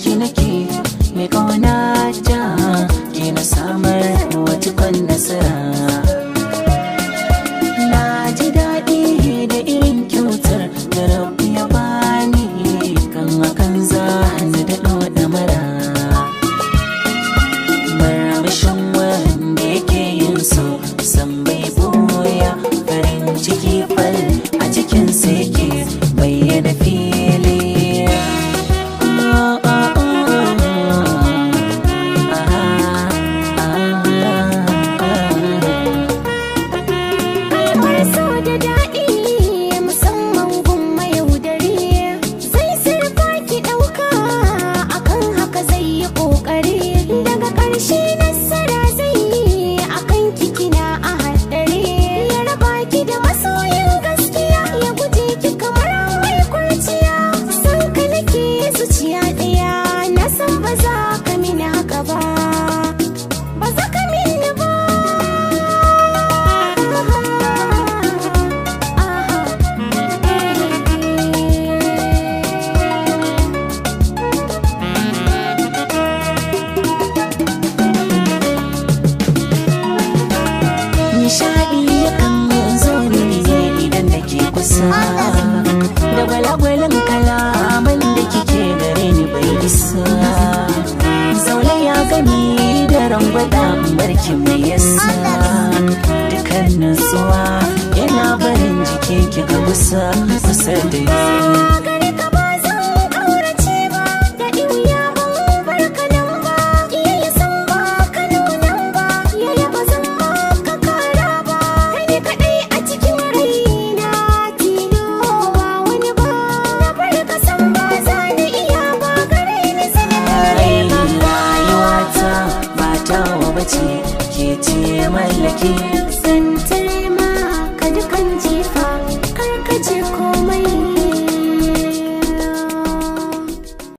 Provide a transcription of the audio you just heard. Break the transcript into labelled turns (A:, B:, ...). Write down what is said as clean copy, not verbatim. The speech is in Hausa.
A: ki nake mai kauna ta ke na samar wata kwan nasara. Na ji daɗi da irin kyautar da rabu ya bani kan hakan za ni daɗo da mara. Marmashin wanda yake yin so san bai boya farin ciki fal a cikinsa yake bayyana fili. Nishaɗi yakan zo ne idan da ke kusa, da gwalagwalin kalaman da kike gare ni bai isa. Zaune ya gani da rangwada barki mai yasa, dukan nutsuwa yana barin jikin ki ga kusa kusa da yi. Ke ce mallake